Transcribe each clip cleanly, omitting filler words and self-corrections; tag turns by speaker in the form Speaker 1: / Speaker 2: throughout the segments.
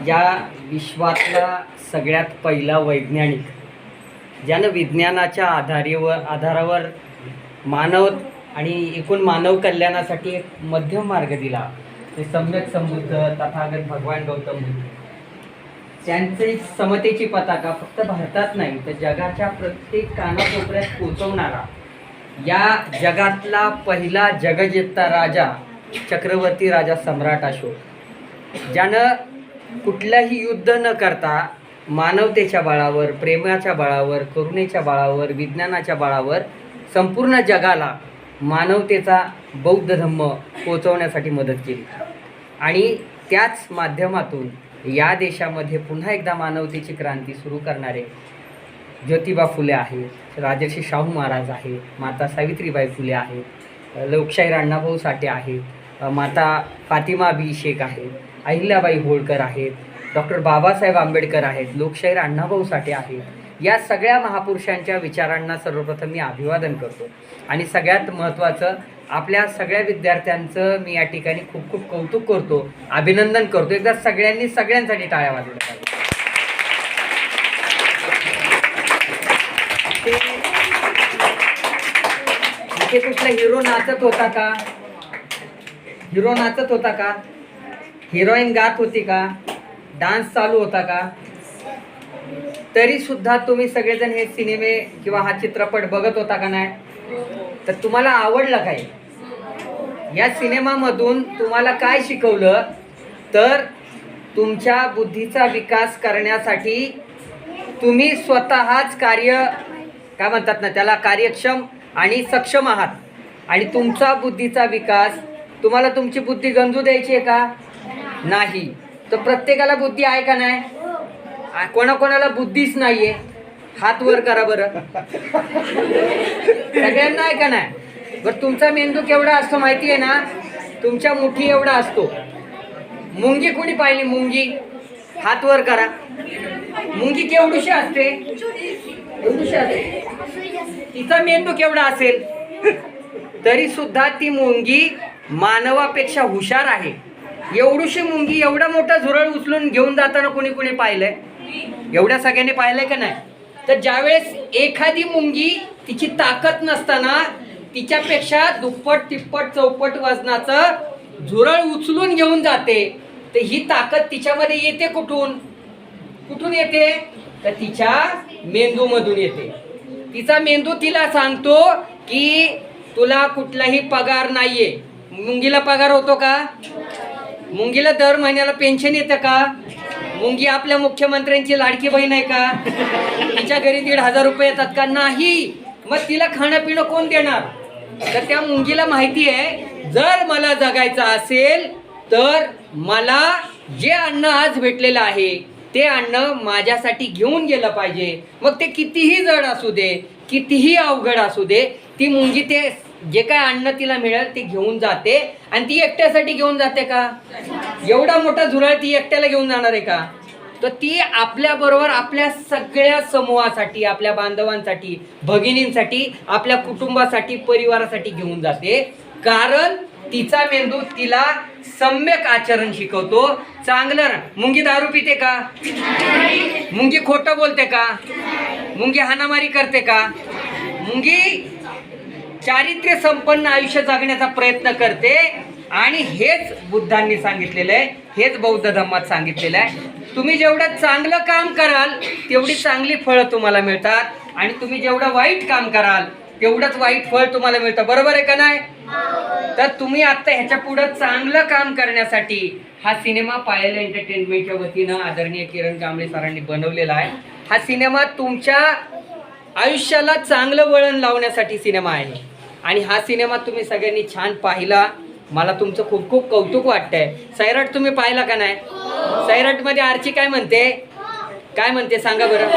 Speaker 1: या विश्वातला सगळ्यात पहिला वैज्ञानिक, ज्यानं विज्ञानाच्या आधारावर मानव आणि एकूण मानव कल्याणासाठी एक मध्यम मार्ग दिला, ते सम्यक संबुद्ध तथागत भगवान गौतम बुद्ध. त्यांची समतेची पताका फक्त भारतात नाही तर जगाच्या प्रत्येक कानाकोपऱ्यात पोचवणारा या जगातला पहिला जगज्जेता राजा चक्रवर्ती राजा सम्राट अशोक, ज्यानं कुठलंही युद्ध न करता मानवतेच्या बळावर, प्रेमाच्या बळावर, करुणेच्या बळावर, विज्ञानाच्या बळावर संपूर्ण जगाला मानवतेचा बौद्ध धम्म पोचवण्यासाठी मदत केली. आणि त्याच माध्यमातून या देशामध्ये पुन्हा एकदा मानवतेची क्रांती सुरू करणारे ज्योतिबा फुले आहेत, राजर्षी शाहू महाराज आहेत, माता सावित्रीबाई फुले आहेत, लोकशाहीर अण्णाभाऊ साठे आहेत, माता फातिमा बी शेख आहेत, अहिल्याबाई होळकर आहेत, डॉक्टर बाबासाहेब आंबेडकर आहेत, लोकशाहीर अण्णाभाऊ साठे आहेत. या सगळ्या महापुरुषांच्या विचारांना सर्वप्रथम मी अभिवादन करतो. आणि सगळ्यात महत्त्वाचं, आपल्या सगळ्या विद्यार्थ्यांचं मी या ठिकाणी खूप खूप कौतुक करतो, अभिनंदन करतो. एकदा सगळ्यांनी सगळ्यांसाठी टाळ्या वाजवल्या पाहिजे. इथे कुठला हिरो नाचत होता का? हिरो नाचत होता का? हिरोईन गात होती का? डान्स चालू होता का? तरी सुद्धा तुम्ही सगळेजण हे सिनेमे किंवा हा चित्रपट बघत होता का नाही? तर तुम्हाला आवडलं काय? या सिनेमामधून तुम्हाला काय शिकवलं? तर तुमच्या बुद्धीचा विकास करण्यासाठी तुम्ही स्वतःच काय म्हणतात ना त्याला, कार्यक्षम आणि सक्षम आहात. आणि तुमचा बुद्धीचा विकास, तुम्हाला तुमची बुद्धी गंजू द्यायची आहे का? नाही. तर प्रत्येकाला बुद्धी आहे का नाही? कोणाकोणाला बुद्धीच नाहीये? हात वर करा बरं. सगळ्यांना आहे का नाही? बरं, तुमचा मेंदू केवढा असतो माहिती आहे ना? तुमच्या मुठी एवढा असतो. मुंगी कोणी पाहिली? मुंगी हात वर करा. मुंगी केवढीशी असते? एवढीशी असते. तिचा मेंदू केवढा असेल? तरी सुद्धा ती मुंगी मानवापेक्षा हुशार आहे. एवढीशी मुंगी एवढा मोठा झुरळ उचलून घेऊन जाताना कोणी कोणी पाहिलंय? एवढ्या सगळ्यांनी पाहिलंय का नाही? तर ज्यावेळेस एखादी मुंगी तिची ताकद नसताना तिच्यापेक्षा दुप्पट तिप्पट चौपट वजनाचं झुरळ उचलून घेऊन जाते, तर ही ताकद तिच्यामध्ये येते कुठून? कुठून येते? तर तिच्या मेंदूमधून येते. तिचा मेंदू तिला सांगतो की तुला कुठलाही पगार नाहीये. मुंगीला पगार होतो का? मुंगीला दर महिन्याला पेन्शन येतं का? मुंगी आपल्या मुख्यमंत्र्यांची लाडकी बहीण आहे का? तिच्या घरी 1,500 रुपये येतात का? नाही. मग तिला खाणं पिणं कोण देणार? तर त्या मुंगीला माहिती आहे, जर मला जगायचं असेल तर मला जे अन्न आज भेटलेलं आहे ते अन्न माझ्यासाठी घेऊन गेलं पाहिजे. मग ते कितीही जड असू दे, कितीही अवघड असू दे, ती मुंगी ते जे काय अन्न तिला मिळेल ते घेऊन जाते. आणि ती एकट्यासाठी घेऊन जाते का? एवढा मोठा झुरळ ती एकट्याला घेऊन जाणार आहे का? तर ती आपल्याबरोबर आपल्या सगळ्या समूहासाठी, आपल्या बांधवांसाठी, भगिनींसाठी, आपल्या कुटुंबासाठी, परिवारासाठी घेऊन जाते. कारण तिचा मेंदू तिला सम्यक आचरण शिकवतो. चांगलं. मुंगी दारू पिते का? मुंगी खोटं बोलते का? मुंगी हाणामारी करते का? मुंगी चारित्र्य संपन्न आयुष्य जगण्याचा प्रयत्न करते. आणि हेच बुद्धांनी सांगितलेलं आहे, हेच बौद्ध धम्मात सांगितलेलं आहे. तुम्ही जेवढं चांगलं काम कराल तेवढी चांगली फळं तुम्हाला मिळतात, आणि तुम्ही जेवढं वाईट काम कराल तेवढंच वाईट फळ तुम्हाला मिळतं. बरोबर आहे का नाही? तर तुम्ही आता ह्याच्या पुढं चांगलं काम करण्यासाठी हा सिनेमा पायल एंटरटेनमेंटच्या वतीनं आदरणीय किरण कांबळे सरांनी बनवलेला आहे. हा सिनेमा तुमच्या आयुष्याला चांगलं वळण लावण्यासाठी सिनेमा आहे. आणि हा सिनेमा तुम्ही सगळ्यांनी छान पाहिला. मला तुमचं खूप खूप कौतुक वाटतंय. सैराट तुम्ही पाहिला का नाही? सैराटमध्ये आर्ची काय म्हणते? काय म्हणते सांगा बरं?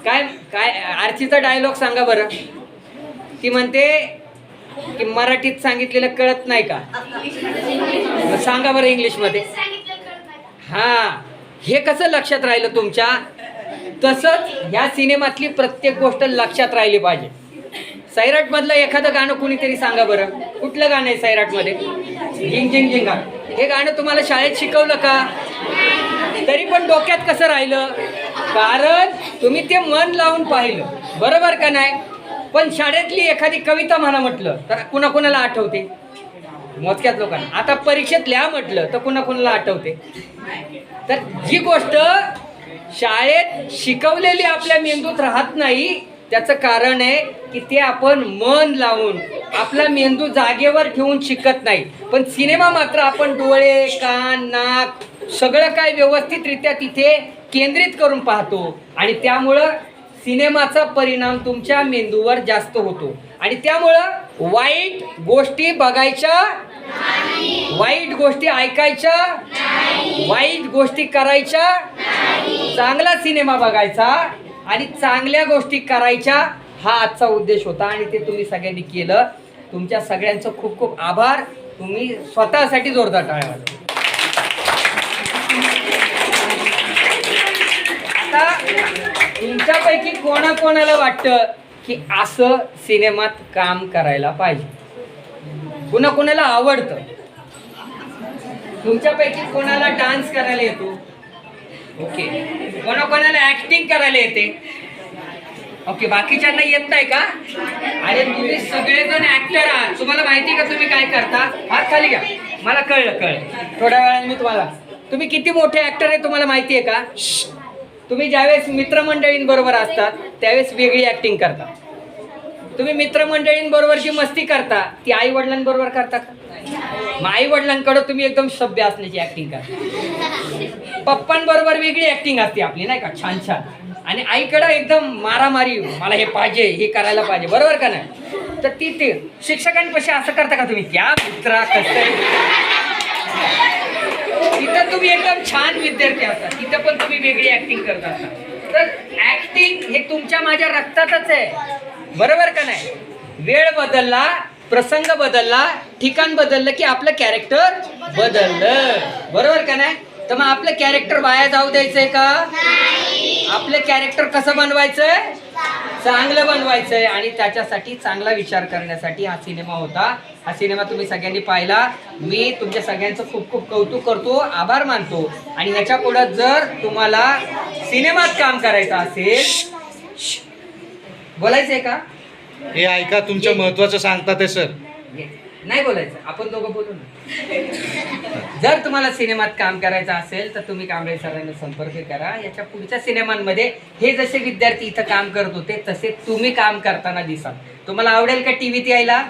Speaker 1: काय काय आर्चीचा डायलॉग सांगा बरं? ती म्हणते की मराठीत सांगितलेलं कळत नाही का? सांगा बरं इंग्लिशमध्ये. हां, हे कसं लक्षात राहिलं तुमच्या? तसंच ह्या सिनेमातली प्रत्येक गोष्ट लक्षात राहिली पाहिजे. सैराट मधलं एखादं गाणं कुणीतरी सांगा बरं. कुठलं गाणं आहे सैराट मध्ये? झिंग झिंग झिंगा. हे गाणं तुम्हाला शाळेत शिकवलं का? तरी पण डोक्यात कसं राहिलं? कारण तुम्ही ते मन लावून पाहिलं, बरोबर का नाही? पण शाळेतली एखादी कविता म्हणा म्हटलं तर कुणाकुणाला आठवते? मोजक्यात लोकांना. आता परीक्षेत लिहा म्हटलं तर कुणाकुणाला आठवते? तर जी गोष्ट शाळेत शिकवलेली आपल्या मेंदूत राहत नाही, त्याचं कारण आहे की ते आपण मन लावून आपला मेंदू जागेवर ठेवून शिकत नाही. पण सिनेमा मात्र आपण डोळे, कान, नाक सगळं काय व्यवस्थितरित्या तिथे केंद्रित करून पाहतो आणि त्यामुळं सिनेमाचा परिणाम तुमच्या मेंदूवर जास्त होतो आणि त्यामुळं वाईट गोष्टी बघायच्या, वाईट गोष्टी ऐकायच्या, वाईट गोष्टी करायच्या, चांगला सिनेमा बघायचा आणि चांगल्या गोष्टी करायच्या, हा आजचा उद्देश होता आणि ते तुम्ही सगळ्यांनी केलं. तुमच्या सगळ्यांचं खूप खूप आभार. तुम्ही स्वतःसाठी जोरदार टाळ्या वाजवा. आता तुमच्यापैकी कोणाकोणाला वाटतं की असं सिनेमात काम करायला पाहिजे? कोणाकोणाला आवडतं? तुमच्यापैकी कोणाला डान्स करायला येतो? ओके. कोणाकोणाला ऍक्टिंग करायला येते? ओके. बाकीच्यांना येत नाही का? अरे तुम्ही सगळेजण ऍक्टर आहात. तुम्हाला माहिती का तुम्ही काय करता? हात खाली घ्या. मला कळलं. थोड्या वेळाने मी तुम्हाला, तुम्ही किती मोठे ऍक्टर आहे तुम्हाला माहिती आहे का? तुम्ही ज्यावेळेस मित्रमंडळींबरोबर असतात त्यावेळेस वेगळी ऍक्टिंग करता. तुम्ही मित्रमंडळींबरोबर जी मस्ती करता ती आई वडिलांबरोबर करता का? मग आई वडिलांकडे तुम्ही एकदम सभ्य असण्याची ऍक्टिंग करता. पप्पांबरोबर वेगळी ऍक्टिंग असते आपली, नाही का? छान छान. आणि आईकडे एकदम मारामारी, मला हे पाहिजे, हे करायला पाहिजे, बरोबर का नाही? तर ते शिक्षकांपाशी असं करता का तुम्ही? क्या मित्रा कसं? तिथं तुम्ही एकदम छान विद्यार्थी असता, तिथं पण तुम्ही वेगळी ऍक्टिंग करत असता. तर ऍक्टिंग हे तुमच्या माझ्या रक्तातच आहे, बरोबर का नाही? वेळ बदलला, प्रसंग बदलला, ठिकाण बदललं की आपलं कॅरेक्टर बदललं, बरोबर का नाही? तर मग आपलं कॅरेक्टर वाया जाऊ द्यायचंय का? आपलं कॅरेक्टर कसं बनवायचंय? चांगलं बनवायचंय आणि त्याच्यासाठी चांगला विचार करण्यासाठी हा सिनेमा होता. हा सिनेमा तुम्ही सगळ्यांनी पाहिला. मी तुमच्या सगळ्यांचं खूप खूप कौतुक करतो, आभार मानतो. आणि ह्याच्या पुढं जर तुम्हाला सिनेमात काम करायचं असेल, बोलायचंय का?
Speaker 2: हे ऐका, तुमचं महत्वाचं सांगतात ते सर.
Speaker 1: नाही बोलायचं, आपण दोघं बोलू ना. जर तुम्हाला सिनेमात काम करायचं असेल तर तुम्ही कांबळे सरांना संपर्क करा. याच्या पुढच्या सिनेमांमध्ये हे जसे विद्यार्थी इथं काम करत होते तसे तुम्ही काम करताना दिसाल. तुम्हाला आवडेल का टीव्हीत यायला?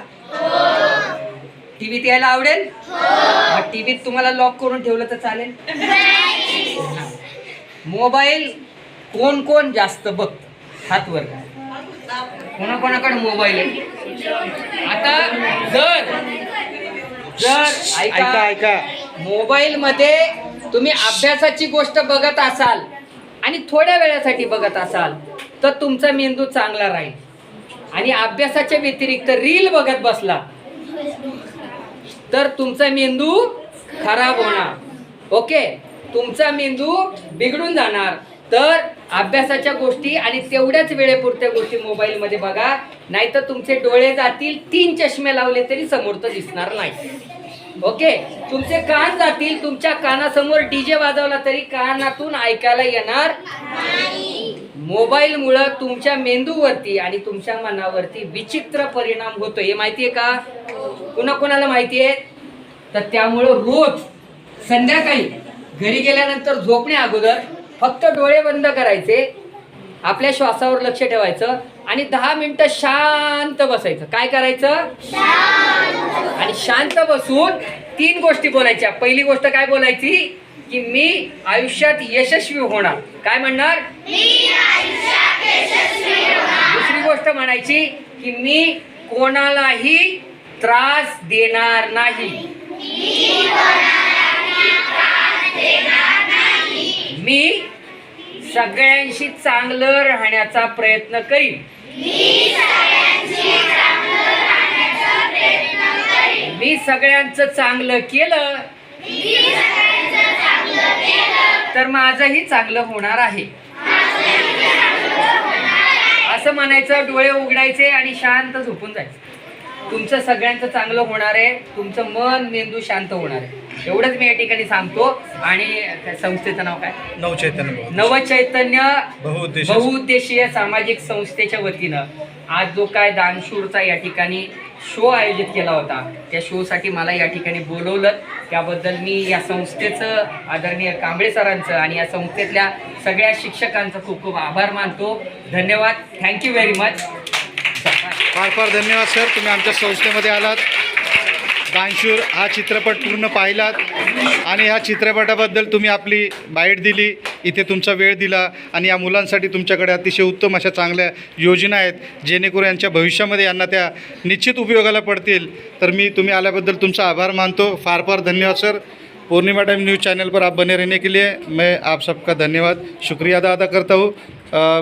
Speaker 1: टीव्हीत यायला आवडेल? मग टीव्हीत तुम्हाला लॉक करून ठेवलं तर चालेल? मोबाईल कोण कोण जास्त बघतं? हात वर. कोणाकोणाकडे मोबाईल आहे? आता जर ऐका, मोबाईल मध्ये तुम्ही अभ्यासाची गोष्ट बघत असाल आणि थोड्या वेळासाठी बघत असाल तर तुमचा मेंदू चांगला राहील. आणि अभ्यासाच्या व्यतिरिक्त रील बघत बसला तर तुमचा मेंदू खराब होणार. ओके, तुमचा मेंदू बिघडून जाणार. तर अभ्यासाच्या गोष्टी आणि तेवढ्याच वेळेपुरत्या गोष्टी मोबाईलमध्ये बघा, नाहीतर तुमचे डोळे जातील. 3 चष्मे लावले तरी समोरचं दिसणार नाही. ओके, तुमचे कान जातील. तुमच्या कानासमोर डीजे वाजवला तरी कानातून ऐकायला येणार. मोबाईलमुळं तुमच्या मेंदूवरती आणि तुमच्या मनावरती विचित्र परिणाम होतो. हे माहितीये का? कुणाकुणाला माहितीये? तर त्यामुळं रोज संध्याकाळी घरी गेल्यानंतर झोपण्या अगोदर फक्त डोळे बंद करायचे, आपल्या श्वासावर लक्ष ठेवायचं आणि 10 मिनिटं शांत बसायचं. काय करायचं? आणि शांत बसून 3 गोष्टी बोलायच्या. पहिली गोष्ट काय बोलायची? की मी आयुष्यात यशस्वी होणार. काय म्हणणार? दुसरी गोष्ट म्हणायची की मी कोणालाही त्रास देणार नाही. मी सगळ्यांशी चांगलं राहण्याचा प्रयत्न करीन. मी सगळ्यांचं चांगलं केलं तर माझंही चांगलं होणार आहे. असं म्हणायचं, डोळे उघडायचे आणि शांत झोपून जायचं. तुमचं सगळ्यांचं चांगलं होणार आहे. तुमचं मन, मेंदू शांत होणार आहे. एवढंच मी या ठिकाणी सांगतो. आणि त्या संस्थेचं नाव काय?
Speaker 2: नवचैतन्य
Speaker 1: नवचैतन्य
Speaker 2: बहुउद्देशीय
Speaker 1: बहुउद्देशीय सामाजिक संस्थेच्या वतीनं आज जो काय दानशूरचा या ठिकाणी शो आयोजित केला होता, त्या शोसाठी मला या ठिकाणी बोलवलं. त्याबद्दल मी या संस्थेचं, आदरणीय कांबळे सरांचं आणि या संस्थेतल्या सगळ्या शिक्षकांचं खूप खूप आभार मानतो. धन्यवाद. Thank you very much.
Speaker 2: फार फार धन्यवाद सर, तुम्ही आमच्या संस्थेमध्ये आलात. दानशूर हा चित्रपट पूर्ण पाहिलात आणि ह्या चित्रपटाबद्दल तुम्ही आपली बाईट दिली, इथे तुमचा वेळ दिला आणि या मुलांसाठी तुमच्याकडे अतिशय उत्तम अशा चांगल्या योजना आहेत, जेणेकरून यांच्या भविष्यामध्ये यांना त्या निश्चित उपयोगाला पडतील. तर मी तुम्ही आल्याबद्दल तुमचा आभार मानतो. फार फार धन्यवाद sir. Purnima time news channel पर आप बने रहने के लिए मैं आप सबका धन्यवाद शुक्रिया अदा करता हूँ.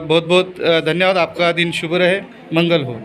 Speaker 2: बहुत बहुत धन्यवाद. आपका दिन शुभ रहे, मंगल हो.